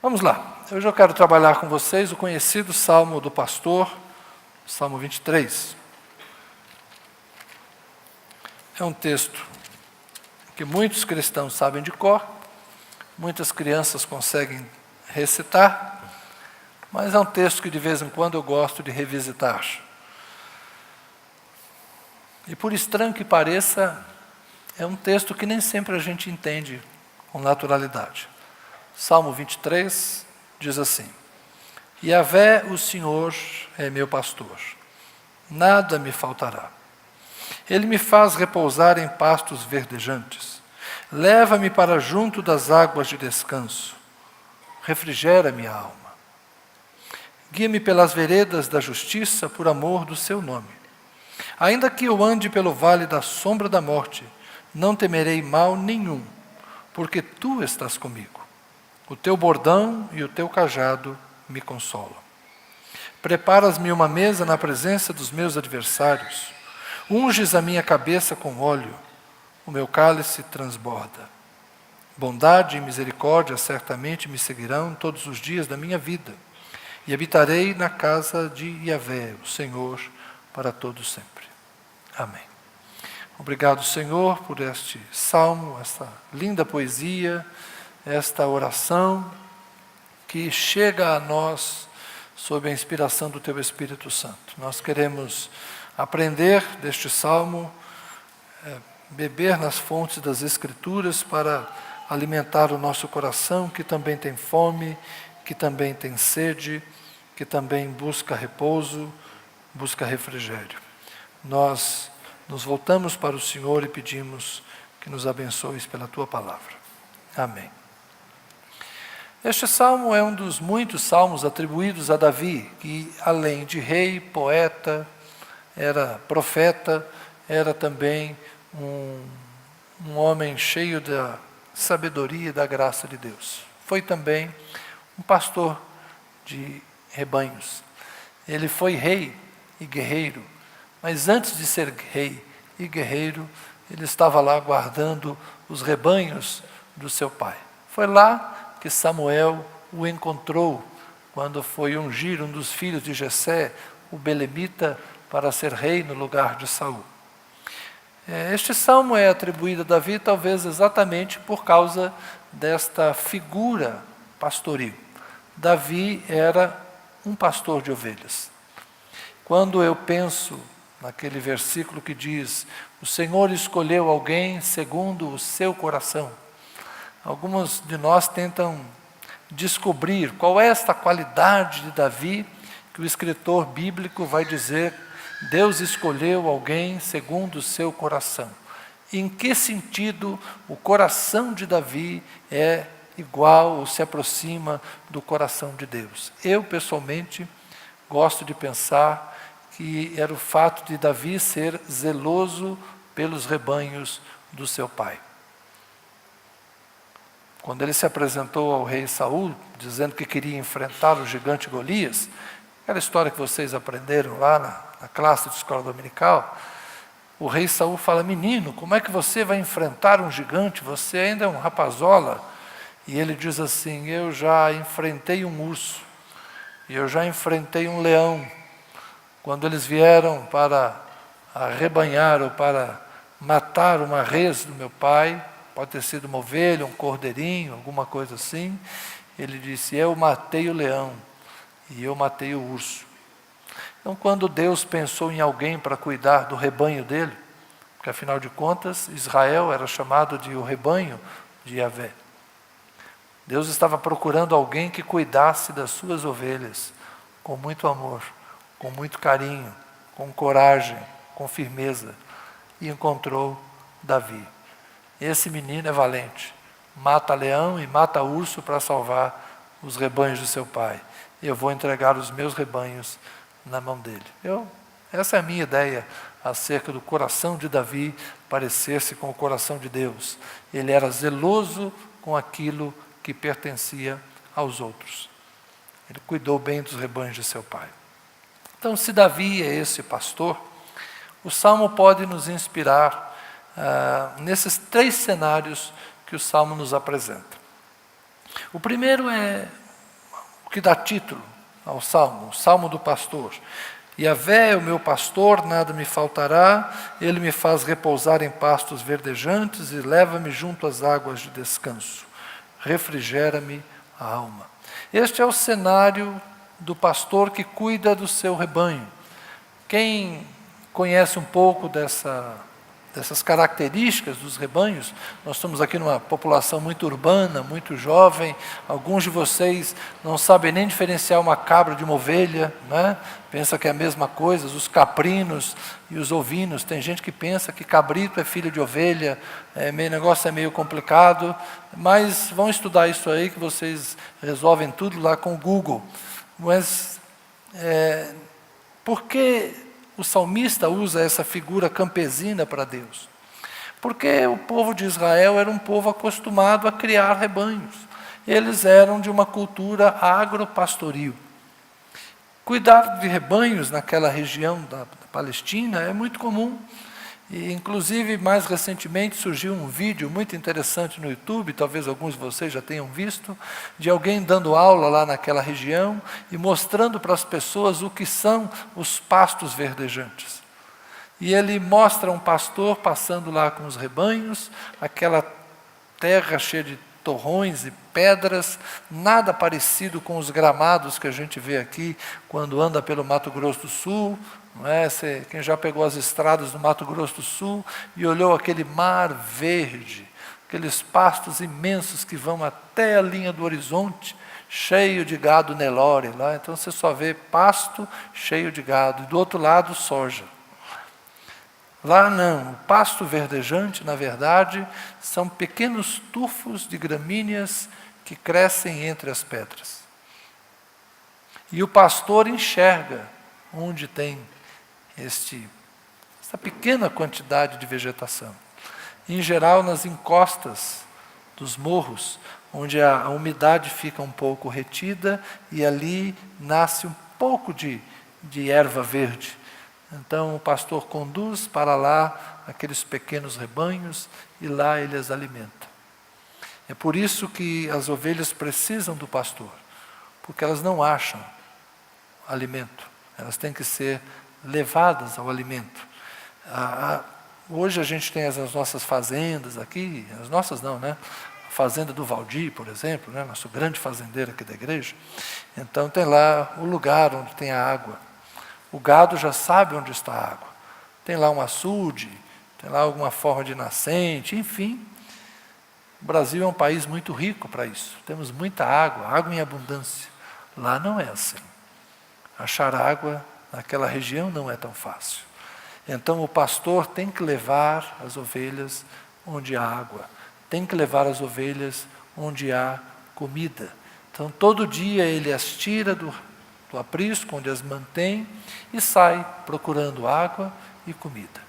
Vamos lá. Hoje eu quero trabalhar com vocês o conhecido Salmo do Pastor, Salmo 23. É um texto que muitos cristãos sabem de cor, muitas crianças conseguem recitar, mas é um texto que de vez em quando eu gosto de revisitar. E por estranho que pareça, é um texto que nem sempre a gente entende com naturalidade. Salmo 23 diz assim: Yahvé, o Senhor, é meu pastor, nada me faltará. Ele me faz repousar em pastos verdejantes, leva-me para junto das águas de descanso, refrigera minha alma. Guia-me pelas veredas da justiça por amor do seu nome. Ainda que eu ande pelo vale da sombra da morte, não temerei mal nenhum, porque tu estás comigo. O teu bordão e o teu cajado me consolam. Preparas-me uma mesa na presença dos meus adversários. Unges a minha cabeça com óleo. O meu cálice transborda. Bondade e misericórdia certamente me seguirão todos os dias da minha vida. E habitarei na casa de Yahvé, o Senhor, para todo sempre. Amém. Obrigado, Senhor, por este salmo, esta linda poesia, esta oração que chega a nós sob a inspiração do Teu Espírito Santo. Nós queremos aprender deste salmo, beber nas fontes das Escrituras para alimentar o nosso coração, que também tem fome, que também tem sede, que também busca repouso, busca refrigério. Nós nos voltamos para o Senhor e pedimos que nos abençoes pela Tua palavra. Amém. Este salmo é um dos muitos salmos atribuídos a Davi, que além de rei, poeta, era profeta, era também um homem cheio da sabedoria e da graça de Deus. Foi também um pastor de rebanhos. Ele foi rei e guerreiro, mas antes de ser rei e guerreiro, ele estava lá guardando os rebanhos do seu pai. Foi lá que Samuel o encontrou quando foi ungir um dos filhos de Jessé, o belemita, para ser rei no lugar de Saul. Este salmo é atribuído a Davi talvez exatamente por causa desta figura pastoril. Davi era um pastor de ovelhas. Quando eu penso naquele versículo que diz: o Senhor escolheu alguém segundo o seu coração, alguns de nós tentam descobrir qual é esta qualidade de Davi que o escritor bíblico vai dizer: Deus escolheu alguém segundo o seu coração. E em que sentido o coração de Davi é igual ou se aproxima do coração de Deus? Eu, pessoalmente, gosto de pensar que era o fato de Davi ser zeloso pelos rebanhos do seu pai. Quando ele se apresentou ao rei Saul, dizendo que queria enfrentar o gigante Golias, aquela história que vocês aprenderam lá na classe de escola dominical, o rei Saul fala: menino, como é que você vai enfrentar um gigante? Você ainda é um rapazola. E ele diz assim: eu já enfrentei um urso, e eu já enfrentei um leão. Quando eles vieram para arrebanhar ou para matar uma res do meu pai, pode ter sido uma ovelha, um cordeirinho, alguma coisa assim, ele disse: eu matei o leão e eu matei o urso. Então, quando Deus pensou em alguém para cuidar do rebanho dele, porque afinal de contas Israel era chamado de o rebanho de Yahvé, Deus estava procurando alguém que cuidasse das suas ovelhas com muito amor, com muito carinho, com coragem, com firmeza, e encontrou Davi. Esse menino é valente, mata leão e mata urso para salvar os rebanhos de seu pai. Eu vou entregar os meus rebanhos na mão dele. Essa é a minha ideia acerca do coração de Davi parecer-se com o coração de Deus. Ele era zeloso com aquilo que pertencia aos outros. Ele cuidou bem dos rebanhos de seu pai. Então, se Davi é esse pastor, o Salmo pode nos inspirar nesses três cenários que o Salmo nos apresenta. O primeiro é que dá título ao Salmo, o Salmo do pastor. Yahvé é o meu pastor, nada me faltará, ele me faz repousar em pastos verdejantes e leva-me junto às águas de descanso. Refrigera-me a alma. Este é o cenário do pastor que cuida do seu rebanho. Quem conhece um pouco dessas características dos rebanhos, nós estamos aqui numa população muito urbana, muito jovem, alguns de vocês não sabem nem diferenciar uma cabra de uma ovelha, né? Pensa que é a mesma coisa, os caprinos e os ovinos, tem gente que pensa que cabrito é filho de ovelha, negócio é meio complicado, mas vão estudar isso aí que vocês resolvem tudo lá com o Google. Mas por que o salmista usa essa figura campesina para Deus? Porque o povo de Israel era um povo acostumado a criar rebanhos. Eles eram de uma cultura agropastoril. Cuidar de rebanhos naquela região da Palestina é muito comum. E, inclusive, mais recentemente surgiu um vídeo muito interessante no YouTube, talvez alguns de vocês já tenham visto, de alguém dando aula lá naquela região e mostrando para as pessoas o que são os pastos verdejantes. E ele mostra um pastor passando lá com os rebanhos, aquela terra cheia de torrões e pedras, nada parecido com os gramados que a gente vê aqui quando anda pelo Mato Grosso do Sul. Não é? Quem já pegou as estradas do Mato Grosso do Sul e olhou aquele mar verde, aqueles pastos imensos que vão até a linha do horizonte, cheio de gado Nelore lá, então você só vê pasto cheio de gado, e do outro lado soja. Lá não, o pasto verdejante, na verdade, são pequenos tufos de gramíneas que crescem entre as pedras. E o pastor enxerga onde tem essa pequena quantidade de vegetação. Em geral, nas encostas dos morros, onde a umidade fica um pouco retida, e ali nasce um pouco de erva verde. Então o pastor conduz para lá aqueles pequenos rebanhos e lá ele as alimenta. É por isso que as ovelhas precisam do pastor, porque elas não acham alimento, elas têm que ser levadas ao alimento. Hoje a gente tem as nossas fazendas aqui, as nossas não, né? A fazenda do Valdir, por exemplo, né? Nosso grande fazendeiro aqui da igreja. Então tem lá o lugar onde tem a água. O gado já sabe onde está a água. Tem lá um açude, tem lá alguma forma de nascente, enfim. O Brasil é um país muito rico para isso. Temos muita água, água em abundância. Lá não é assim. Achar água naquela região não é tão fácil. Então o pastor tem que levar as ovelhas onde há água. Tem que levar as ovelhas onde há comida. Então todo dia ele as tira do aprisco, onde as mantém, e sai procurando água e comida.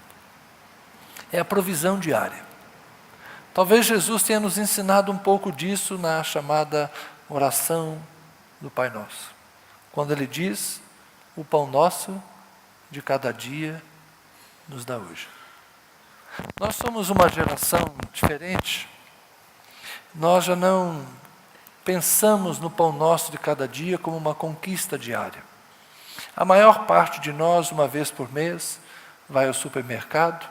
É a provisão diária. Talvez Jesus tenha nos ensinado um pouco disso na chamada oração do Pai Nosso. Quando ele diz, o pão nosso de cada dia nos dá hoje. Nós somos uma geração diferente. Nós já não pensamos no pão nosso de cada dia como uma conquista diária. A maior parte de nós, uma vez por mês, vai ao supermercado.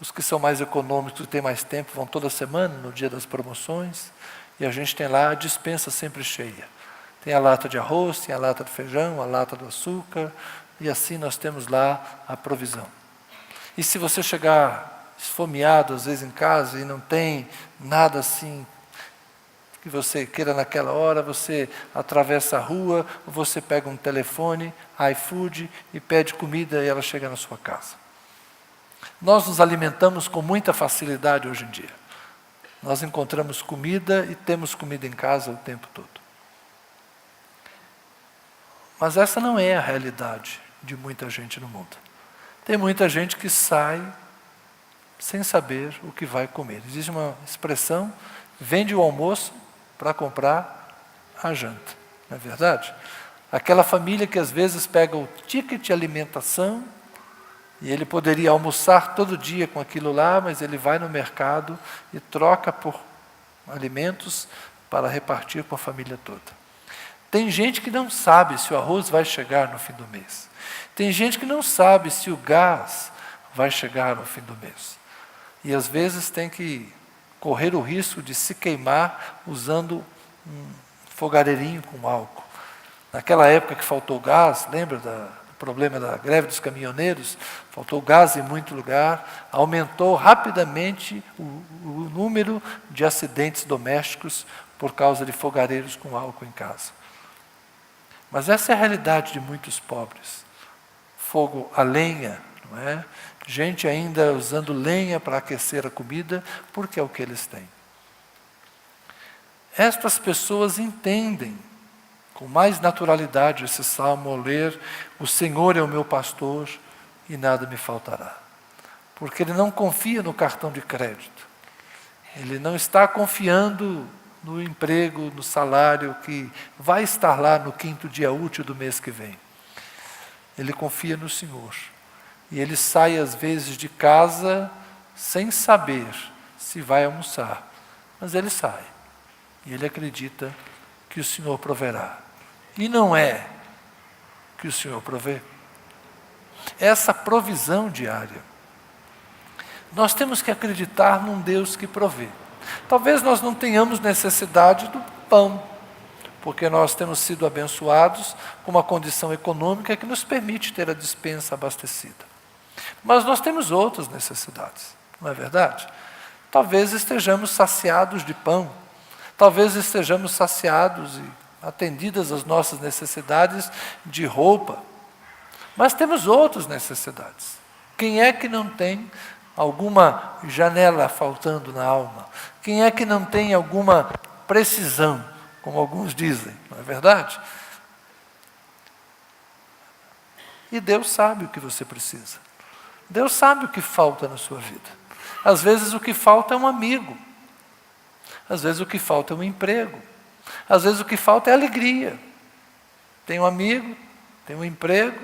Os que são mais econômicos e têm mais tempo vão toda semana, no dia das promoções, e a gente tem lá a despensa sempre cheia. Tem a lata de arroz, tem a lata de feijão, a lata do açúcar, e assim nós temos lá a provisão. E se você chegar esfomeado, às vezes em casa, e não tem nada assim que você queira naquela hora, você atravessa a rua, você pega um telefone, iFood, e pede comida e ela chega na sua casa. Nós nos alimentamos com muita facilidade hoje em dia. Nós encontramos comida e temos comida em casa o tempo todo. Mas essa não é a realidade de muita gente no mundo. Tem muita gente que sai sem saber o que vai comer. Existe uma expressão, vende o almoço para comprar a janta, não é verdade? Aquela família que às vezes pega o ticket de alimentação e ele poderia almoçar todo dia com aquilo lá, mas ele vai no mercado e troca por alimentos para repartir com a família toda. Tem gente que não sabe se o arroz vai chegar no fim do mês. Tem gente que não sabe se o gás vai chegar no fim do mês. E às vezes tem que correr o risco de se queimar usando um fogareirinho com álcool. Naquela época que faltou gás, lembra do problema da greve dos caminhoneiros? Faltou gás em muito lugar, aumentou rapidamente o número de acidentes domésticos por causa de fogareiros com álcool em casa. Mas essa é a realidade de muitos pobres. Fogo a lenha, não é? Gente ainda usando lenha para aquecer a comida, porque é o que eles têm. Estas pessoas entendem com mais naturalidade esse salmo ao ler: o Senhor é o meu pastor e nada me faltará. Porque ele não confia no cartão de crédito. Ele não está confiando no emprego, no salário que vai estar lá no 5º dia útil do mês que vem. Ele confia no Senhor. E ele sai às vezes de casa sem saber se vai almoçar. Mas ele sai. E ele acredita que o Senhor proverá. E não é que o Senhor provê. Essa provisão diária. Nós temos que acreditar num Deus que provê. Talvez nós não tenhamos necessidade do pão, porque nós temos sido abençoados com uma condição econômica que nos permite ter a despensa abastecida. Mas nós temos outras necessidades, não é verdade? Talvez estejamos saciados de pão, talvez estejamos saciados e atendidas as nossas necessidades de roupa, mas temos outras necessidades. Quem é que não tem alguma janela faltando na alma? Quem é que não tem alguma precisão, como alguns dizem, não é verdade? E Deus sabe o que você precisa. Deus sabe o que falta na sua vida. Às vezes o que falta é um amigo. Às vezes o que falta é um emprego. Às vezes o que falta é alegria. Tem um amigo, tem um emprego,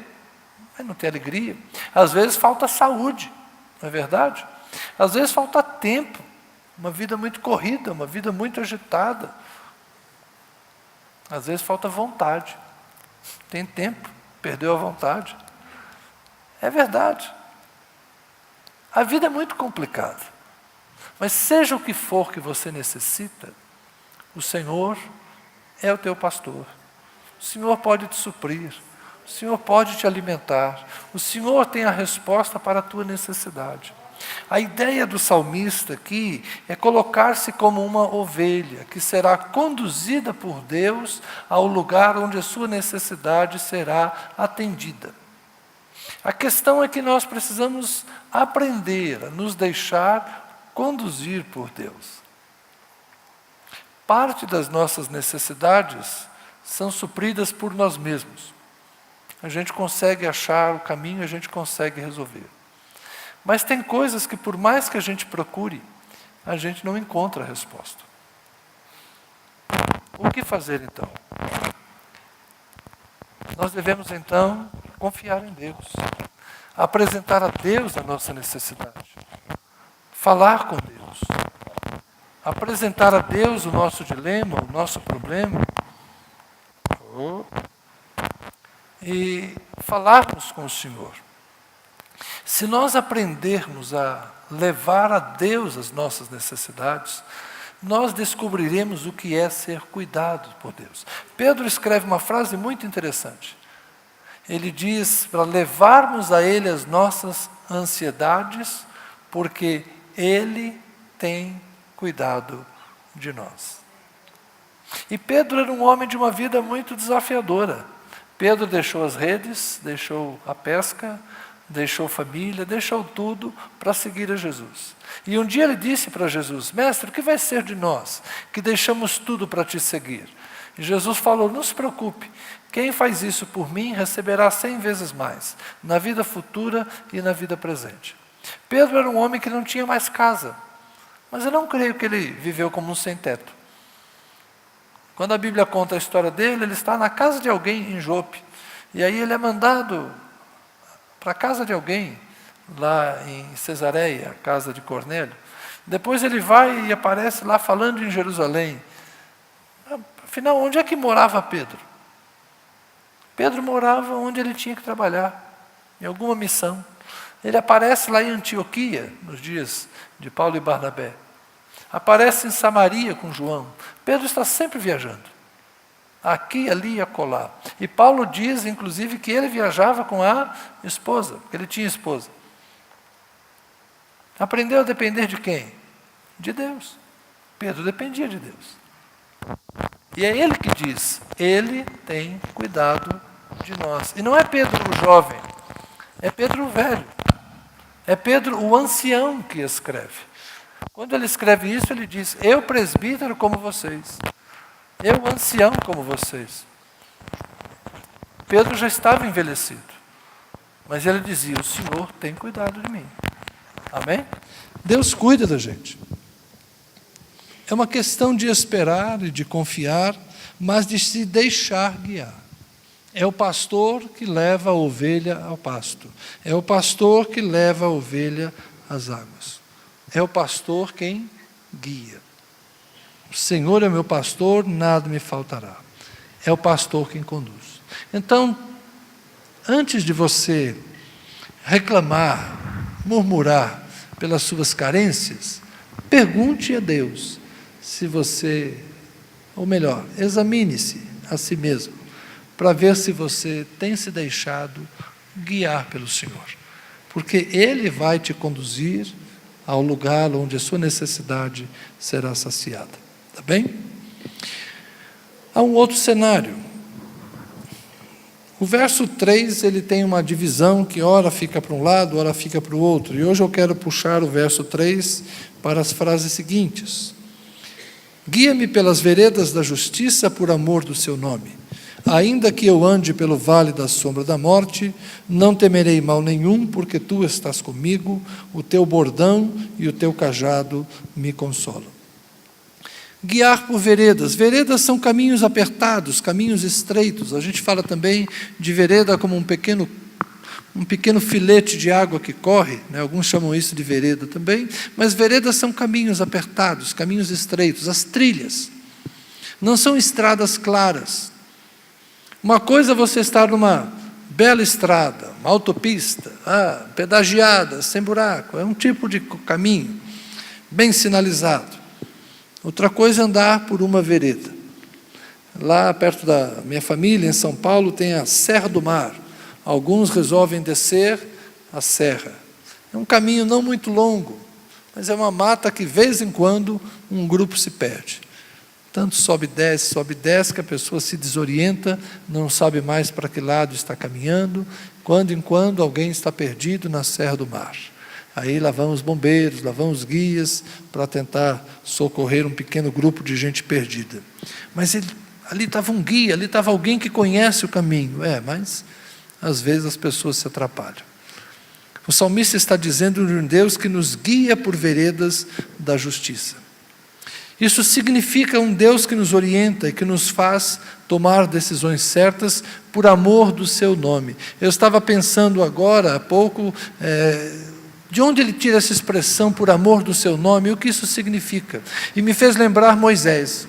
mas não tem alegria. Às vezes falta saúde, não é verdade? Às vezes falta tempo, uma vida muito corrida, uma vida muito agitada. Às vezes falta vontade. Tem tempo, perdeu a vontade. É verdade. A vida é muito complicada. Mas seja o que for que você necessita, o Senhor é o teu pastor. O Senhor pode te suprir. O Senhor pode te alimentar. O Senhor tem a resposta para a tua necessidade. A ideia do salmista aqui é colocar-se como uma ovelha que será conduzida por Deus ao lugar onde a sua necessidade será atendida. A questão é que nós precisamos aprender a nos deixar conduzir por Deus. Parte das nossas necessidades são supridas por nós mesmos. A gente consegue achar o caminho, a gente consegue resolver. Mas tem coisas que, por mais que a gente procure, a gente não encontra a resposta. O que fazer então? Nós devemos então confiar em Deus, apresentar a Deus a nossa necessidade, falar com Deus, apresentar a Deus o nosso dilema, o nosso problema, e falarmos com o Senhor. Se nós aprendermos a levar a Deus as nossas necessidades, nós descobriremos o que é ser cuidado por Deus. Pedro escreve uma frase muito interessante. Ele diz para levarmos a Ele as nossas ansiedades, porque Ele tem cuidado de nós. E Pedro era um homem de uma vida muito desafiadora. Pedro deixou as redes, deixou a pesca, deixou família, deixou tudo para seguir a Jesus. E um dia ele disse para Jesus: Mestre, o que vai ser de nós, que deixamos tudo para te seguir? E Jesus falou: não se preocupe, quem faz isso por mim receberá 100 vezes mais, na vida futura e na vida presente. Pedro era um homem que não tinha mais casa, mas eu não creio que ele viveu como um sem-teto. Quando a Bíblia conta a história dele, ele está na casa de alguém em Jope, e aí ele é mandado para a casa de alguém, lá em Cesareia, a casa de Cornélio. Depois ele vai e aparece lá falando em Jerusalém. Afinal, onde é que morava Pedro? Pedro morava onde ele tinha que trabalhar, em alguma missão. Ele aparece lá em Antioquia, nos dias de Paulo e Barnabé. Aparece em Samaria com João. Pedro está sempre viajando. Aqui, ali e acolá. E Paulo diz, inclusive, que ele viajava com a esposa, que ele tinha esposa. Aprendeu a depender de quem? De Deus. Pedro dependia de Deus. E é ele que diz, ele tem cuidado de nós. E não é Pedro o jovem, é Pedro o velho. É Pedro o ancião que escreve. Quando ele escreve isso, ele diz, eu presbítero como vocês. Eu ancião como vocês. Pedro já estava envelhecido. Mas ele dizia, o Senhor tem cuidado de mim. Amém? Deus cuida da gente. É uma questão de esperar e de confiar, mas de se deixar guiar. É o pastor que leva a ovelha ao pasto. É o pastor que leva a ovelha às águas. É o pastor quem guia. O Senhor é meu pastor, nada me faltará. É o pastor quem conduz. Então, antes de você reclamar, murmurar pelas suas carências, pergunte a Deus se você, ou melhor, examine-se a si mesmo, para ver se você tem se deixado guiar pelo Senhor. Porque Ele vai te conduzir ao lugar onde a sua necessidade será saciada. Tá bem? Há um outro cenário. O verso 3, ele tem uma divisão que ora fica para um lado, ora fica para o outro. E hoje eu quero puxar o verso 3 para as frases seguintes. Guia-me pelas veredas da justiça por amor do seu nome. Ainda que eu ande pelo vale da sombra da morte, não temerei mal nenhum, porque tu estás comigo, o teu bordão e o teu cajado me consolam. Guiar por veredas. Veredas são caminhos apertados, caminhos estreitos. A gente fala também de vereda como um pequeno filete de água que corre, né? Alguns chamam isso de vereda também, mas veredas são caminhos apertados, caminhos estreitos, as trilhas. Não são estradas claras. Uma coisa é você estar numa bela estrada, uma autopista, pedagiada, sem buraco, é um tipo de caminho, bem sinalizado. Outra coisa é andar por uma vereda. Lá perto da minha família, em São Paulo, tem a Serra do Mar. Alguns resolvem descer a serra. É um caminho não muito longo, mas é uma mata que, de vez em quando, um grupo se perde. Tanto sobe e desce, que a pessoa se desorienta, não sabe mais para que lado está caminhando. Quando em quando, alguém está perdido na Serra do Mar. Aí lá vão os bombeiros, lá vão os guias, para tentar socorrer um pequeno grupo de gente perdida. Mas ali estava um guia, ali estava alguém que conhece o caminho. Mas às vezes as pessoas se atrapalham. O salmista está dizendo de um Deus que nos guia por veredas da justiça. Isso significa um Deus que nos orienta e que nos faz tomar decisões certas por amor do seu nome. Eu estava pensando agora, há pouco, de onde ele tira essa expressão por amor do seu nome, e o que isso significa. E me fez lembrar Moisés.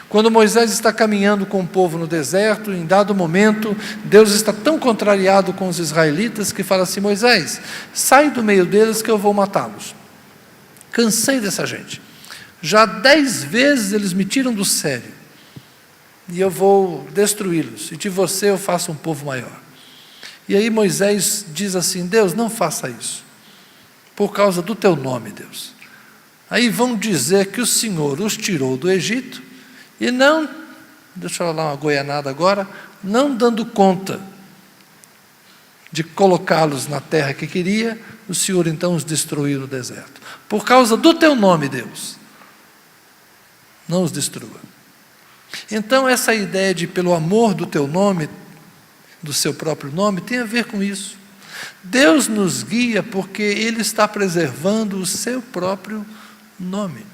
Quando Moisés está caminhando com o povo no deserto, em dado momento, Deus está tão contrariado com os israelitas que fala assim, Moisés, sai do meio deles que eu vou matá-los. Cansei dessa gente. Já 10 vezes eles me tiram do sério. E eu vou destruí-los. E de você eu faço um povo maior. E aí Moisés diz assim, Deus, não faça isso. Por causa do teu nome, Deus. Aí vão dizer que o Senhor os tirou do Egito e não, deixa eu falar uma goianada agora, não dando conta de colocá-los na terra que queria, o Senhor então os destruiu no deserto. Por causa do teu nome, Deus, não os destrua. Então essa ideia de pelo amor do teu nome, do seu próprio nome, tem a ver com isso. Deus nos guia porque Ele está preservando o seu próprio nome.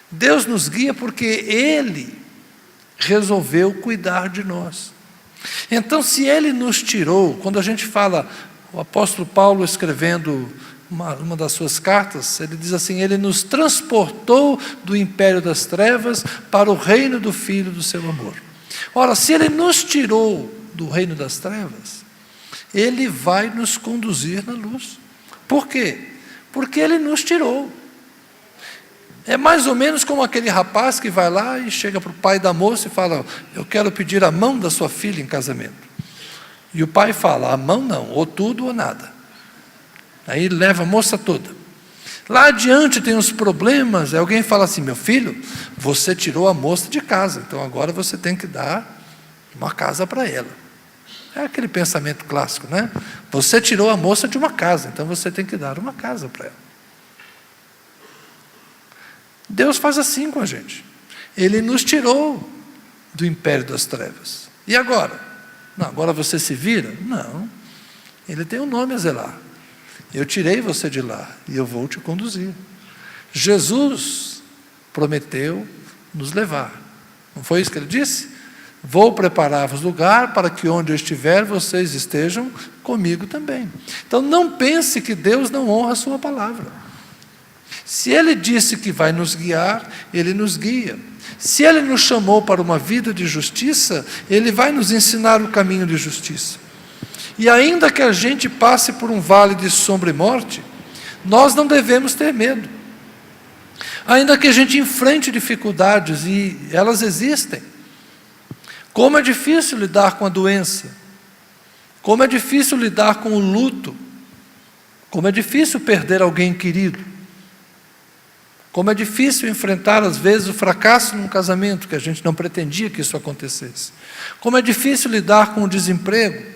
Deus nos guia porque Ele resolveu cuidar de nós. Então, se Ele nos tirou, quando a gente fala, o apóstolo Paulo escrevendo uma das suas cartas, ele diz assim, Ele nos transportou do império das trevas para o reino do Filho do seu amor. Ora, se Ele nos tirou do reino das trevas, Ele vai nos conduzir na luz. Por quê? Porque Ele nos tirou. É mais ou menos como aquele rapaz que vai lá e chega para o pai da moça e fala: eu quero pedir a mão da sua filha em casamento. E o pai fala: a mão não, ou tudo ou nada. Aí leva a moça toda. Lá adiante tem os problemas, aí alguém fala assim: meu filho, você tirou a moça de casa, então agora você tem que dar uma casa para ela. É aquele pensamento clássico, né? Você tirou a moça de uma casa, então você tem que dar uma casa para ela. Deus faz assim com a gente. Ele nos tirou do império das trevas. E agora? Não, agora você se vira? Não. Ele tem um nome a zelar. Eu tirei você de lá e eu vou te conduzir. Jesus prometeu nos levar. Não foi isso que ele disse? Vou preparar-vos lugar para que onde eu estiver, vocês estejam comigo também. Então não pense que Deus não honra a sua palavra. Se Ele disse que vai nos guiar, Ele nos guia. Se Ele nos chamou para uma vida de justiça, Ele vai nos ensinar o caminho de justiça. E ainda que a gente passe por um vale de sombra e morte, nós não devemos ter medo. Ainda que a gente enfrente dificuldades, e elas existem. Como é difícil lidar com a doença, como é difícil lidar com o luto, como é difícil perder alguém querido, como é difícil enfrentar às vezes o fracasso num casamento, que a gente não pretendia que isso acontecesse, como é difícil lidar com o desemprego,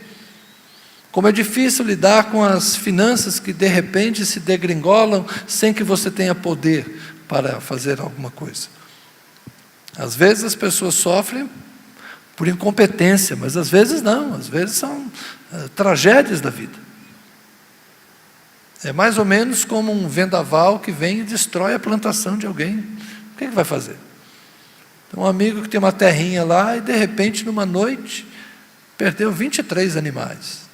como é difícil lidar com as finanças que de repente se degringolam sem que você tenha poder para fazer alguma coisa. Às vezes as pessoas sofrem por incompetência, mas às vezes não, às vezes são tragédias da vida. É mais ou menos como um vendaval que vem e destrói a plantação de alguém. O que vai fazer? Então, um amigo que tem uma terrinha lá e de repente numa noite perdeu 23 animais.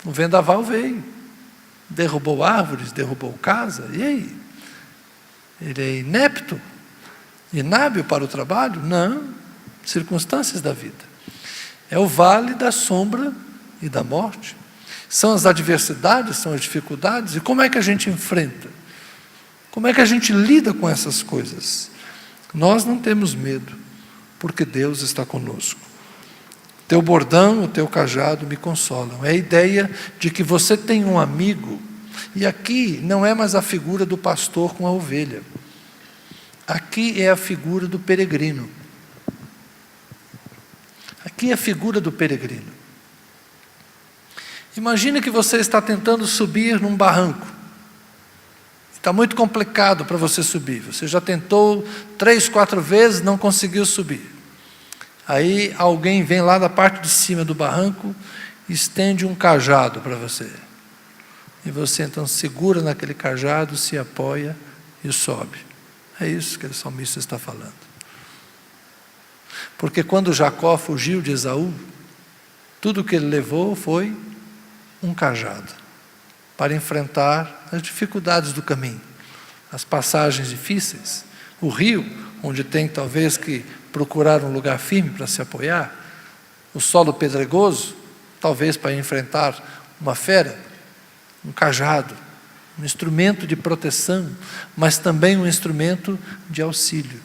O vendaval veio, derrubou árvores, derrubou casa, e aí? Ele é inepto? Inábil para o trabalho? Não, circunstâncias da vida. É o vale da sombra e da morte. São as adversidades, são as dificuldades. E como é que a gente enfrenta? Como é que a gente lida com essas coisas? Nós não temos medo, porque Deus está conosco. Teu bordão, o teu cajado me consolam. É a ideia de que você tem um amigo. E aqui não é mais a figura do pastor com a ovelha. Aqui é a figura do peregrino. Aqui é a figura do peregrino. Imagine que você está tentando subir num barranco. Está muito complicado para você subir. Você já tentou 3, 4 vezes, não conseguiu subir. Aí alguém vem lá da parte de cima do barranco e estende um cajado para você. E você então segura naquele cajado, se apoia e sobe. É isso que o salmista está falando. Porque quando Jacó fugiu de Esaú, tudo que ele levou foi um cajado, para enfrentar as dificuldades do caminho, as passagens difíceis, o rio, onde tem talvez que procurar um lugar firme para se apoiar, o solo pedregoso, talvez para enfrentar uma fera, um cajado, um instrumento de proteção, mas também um instrumento de auxílio,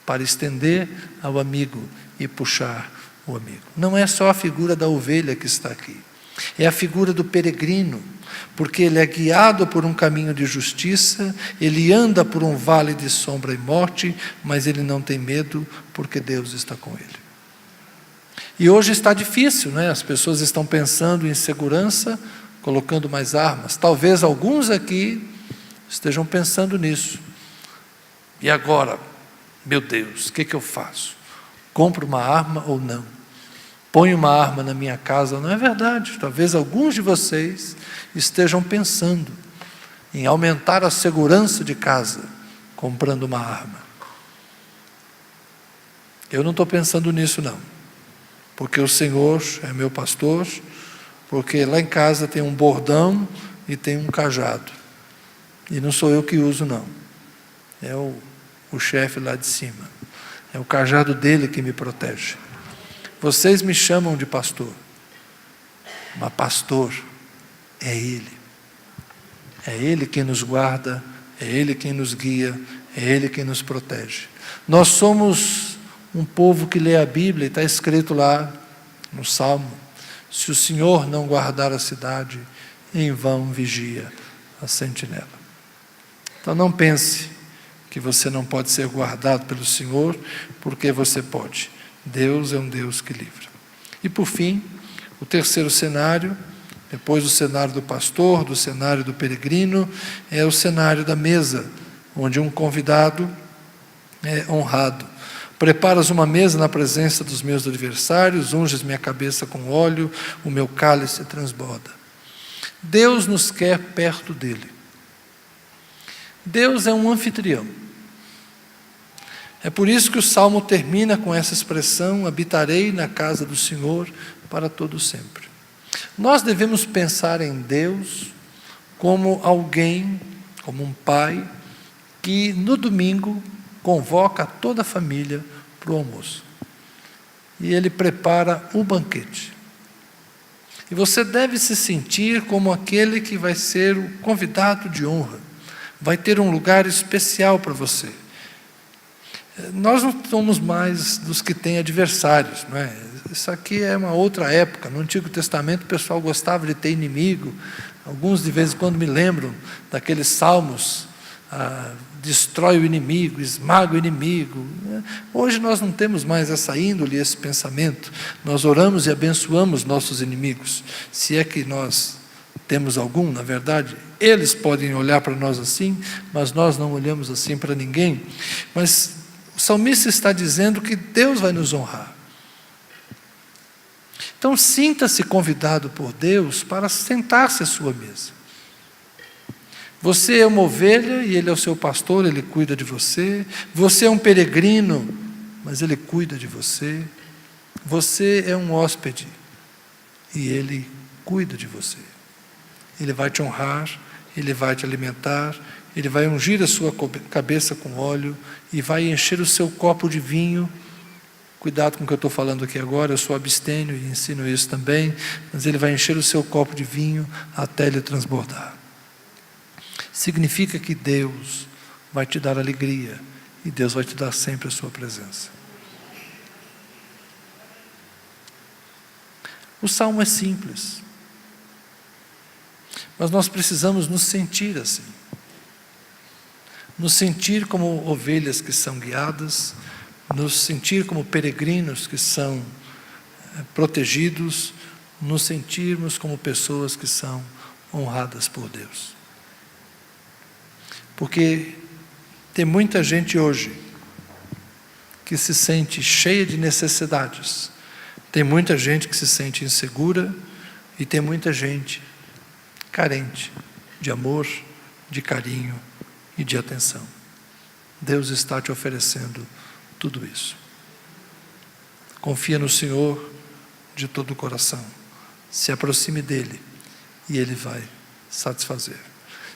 para estender ao amigo e puxar o amigo. Não é só a figura da ovelha que está aqui. É a figura do peregrino, porque ele é guiado por um caminho de justiça, ele anda por um vale de sombra e morte, mas ele não tem medo, porque Deus está com ele. E hoje está difícil, né? As pessoas estão pensando em segurança, colocando mais armas. Talvez alguns aqui estejam pensando nisso. E agora, meu Deus, o que eu faço? Compro uma arma ou não? Ponho uma arma na minha casa? Não é verdade. Talvez alguns de vocês estejam pensando em aumentar a segurança de casa, comprando uma arma. Eu não estou pensando nisso não, porque o Senhor é meu pastor, porque lá em casa tem um bordão e tem um cajado, e não sou eu que uso não, é o chefe lá de cima. É o cajado dele que me protege. Vocês me chamam de pastor, mas pastor é Ele. É Ele quem nos guarda, é Ele quem nos guia, é Ele quem nos protege. Nós somos um povo que lê a Bíblia, e está escrito lá no Salmo: se o Senhor não guardar a cidade, em vão vigia a sentinela. Então não pense que você não pode ser guardado pelo Senhor, porque você pode. Deus é um Deus que livra. E por fim, o terceiro cenário, depois do cenário do pastor, do cenário do peregrino, é o cenário da mesa, onde um convidado é honrado. Preparas uma mesa na presença dos meus adversários, unges minha cabeça com óleo, o meu cálice transborda. Deus nos quer perto dele. Deus é um anfitrião. É por isso que o Salmo termina com essa expressão: habitarei na casa do Senhor para todo sempre. Nós devemos pensar em Deus como alguém, como um pai, que no domingo convoca toda a família para o almoço. E ele prepara um banquete. E você deve se sentir como aquele que vai ser o convidado de honra. Vai ter um lugar especial para você. Nós não somos mais dos que têm adversários, não é? Isso aqui é uma outra época. No Antigo Testamento o pessoal gostava de ter inimigo. Alguns de vez em quando me lembram daqueles salmos: destrói o inimigo, esmaga o inimigo. Hoje nós não temos mais essa índole, esse pensamento. Nós oramos e abençoamos nossos inimigos. Se é que nós temos algum, na verdade, eles podem olhar para nós assim, mas nós não olhamos assim para ninguém. Mas o salmista está dizendo que Deus vai nos honrar. Então sinta-se convidado por Deus para sentar-se à sua mesa. Você é uma ovelha e Ele é o seu pastor, Ele cuida de você. Você é um peregrino, mas Ele cuida de você. Você é um hóspede e Ele cuida de você. Ele vai te honrar, Ele vai te alimentar, Ele vai ungir a sua cabeça com óleo e vai encher o seu copo de vinho. Cuidado com o que eu estou falando aqui agora, eu sou abstêmio e ensino isso também, mas Ele vai encher o seu copo de vinho até ele transbordar. Significa que Deus vai te dar alegria e Deus vai te dar sempre a sua presença. O salmo é simples, mas nós precisamos nos sentir assim. Nos sentir como ovelhas que são guiadas, nos sentir como peregrinos que são protegidos, nos sentirmos como pessoas que são honradas por Deus. Porque tem muita gente hoje que se sente cheia de necessidades, tem muita gente que se sente insegura e tem muita gente carente de amor, de carinho e de atenção. Deus está te oferecendo tudo isso. Confia no Senhor de todo o coração. Se aproxime dEle e Ele vai satisfazer.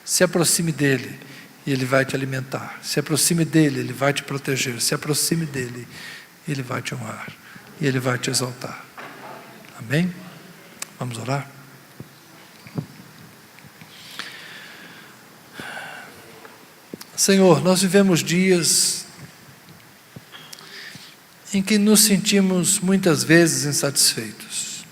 Se aproxime dEle e Ele vai te alimentar. Se aproxime dEle, Ele vai te proteger. Se aproxime dEle, Ele vai te honrar e Ele vai te exaltar. Amém? Vamos orar? Senhor, nós vivemos dias em que nos sentimos muitas vezes insatisfeitos.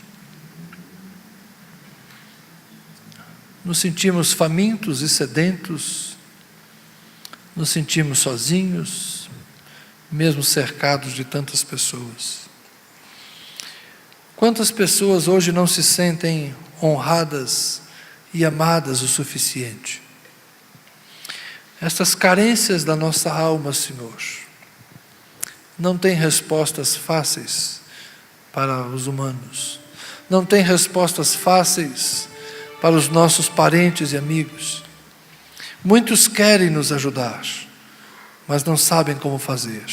Nos sentimos famintos e sedentos, nos sentimos sozinhos, mesmo cercados de tantas pessoas. Quantas pessoas hoje não se sentem honradas e amadas o suficiente? Estas carências da nossa alma, Senhor, não têm respostas fáceis para os humanos, não têm respostas fáceis para os nossos parentes e amigos. Muitos querem nos ajudar, mas não sabem como fazer.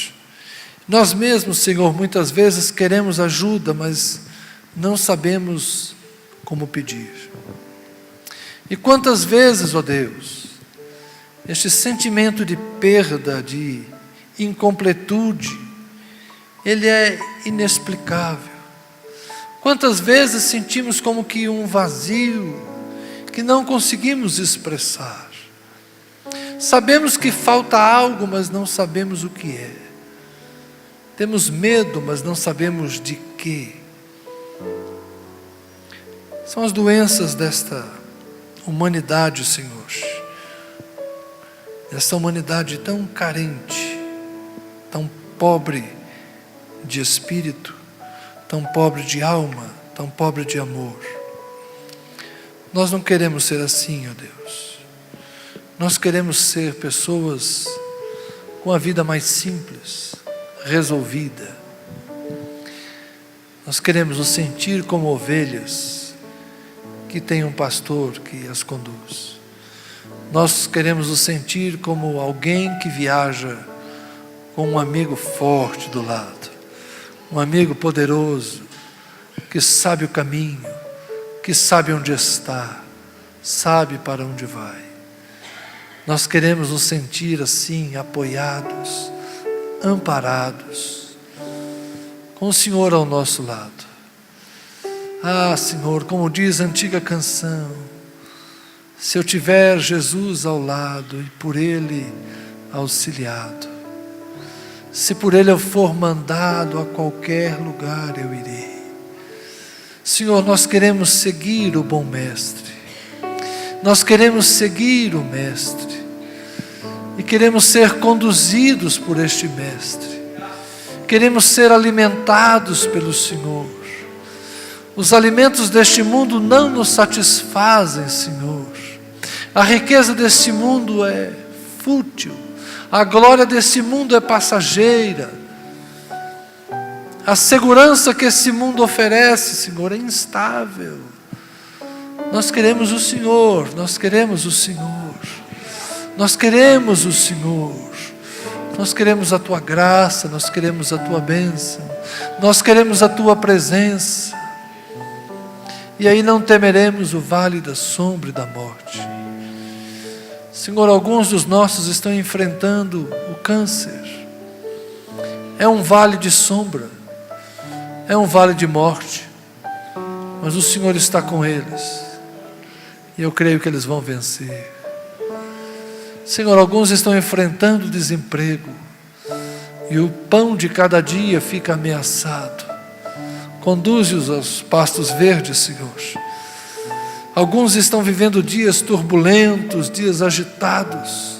Nós mesmos, Senhor, muitas vezes queremos ajuda, mas não sabemos como pedir. E quantas vezes, ó Deus, este sentimento de perda, de incompletude, ele é inexplicável. Quantas vezes sentimos como que um vazio que não conseguimos expressar. Sabemos que falta algo, mas não sabemos o que é. Temos medo, mas não sabemos de quê. São as doenças desta humanidade, Senhor. Essa humanidade tão carente, tão pobre de espírito, tão pobre de alma, tão pobre de amor. Nós não queremos ser assim, ó Deus. Nós queremos ser pessoas com a vida mais simples, resolvida. Nós queremos nos sentir como ovelhas que tem um pastor que as conduz. Nós queremos nos sentir como alguém que viaja com um amigo forte do lado, um amigo poderoso, que sabe o caminho, que sabe onde está, sabe para onde vai. Nós queremos nos sentir assim, apoiados, amparados, com o Senhor ao nosso lado. Ah, Senhor, como diz a antiga canção, se eu tiver Jesus ao lado e por Ele auxiliado, se por Ele eu for mandado a qualquer lugar eu irei. Senhor, nós queremos seguir o bom Mestre, nós queremos seguir o Mestre, e queremos ser conduzidos por este Mestre, queremos ser alimentados pelo Senhor. Os alimentos deste mundo não nos satisfazem, Senhor. A riqueza deste mundo é fútil, a glória desse mundo é passageira, a segurança que esse mundo oferece, Senhor, é instável. Nós queremos o Senhor, nós queremos o Senhor, nós queremos o Senhor, nós queremos a Tua graça, nós queremos a Tua bênção, nós queremos a Tua presença, e aí não temeremos o vale da sombra e da morte. Senhor, alguns dos nossos estão enfrentando o câncer, é um vale de sombra, é um vale de morte, mas o Senhor está com eles, e eu creio que eles vão vencer. Senhor, alguns estão enfrentando desemprego, e o pão de cada dia fica ameaçado. Conduze-os aos pastos verdes, Senhor. Alguns estão vivendo dias turbulentos, dias agitados.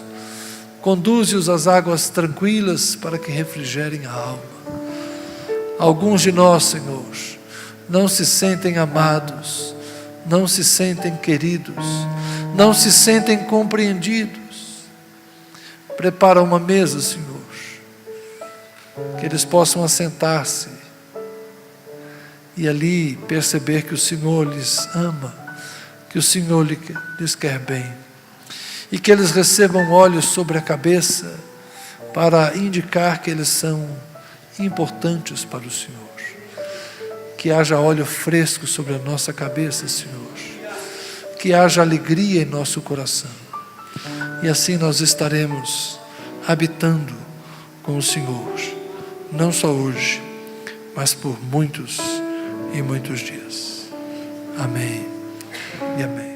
Conduze-os às águas tranquilas para que refrigerem a alma. Alguns de nós, Senhor, não se sentem amados, não se sentem queridos, não se sentem compreendidos. Prepara uma mesa, Senhor, que eles possam assentar-se e ali perceber que o Senhor lhes ama, que o Senhor lhes quer bem, e que eles recebam olhos sobre a cabeça para indicar que eles são importantes para o Senhor. Que haja óleo fresco sobre a nossa cabeça, Senhor, que haja alegria em nosso coração, e assim nós estaremos habitando com o Senhor, não só hoje, mas por muitos e muitos dias. Amém e amém.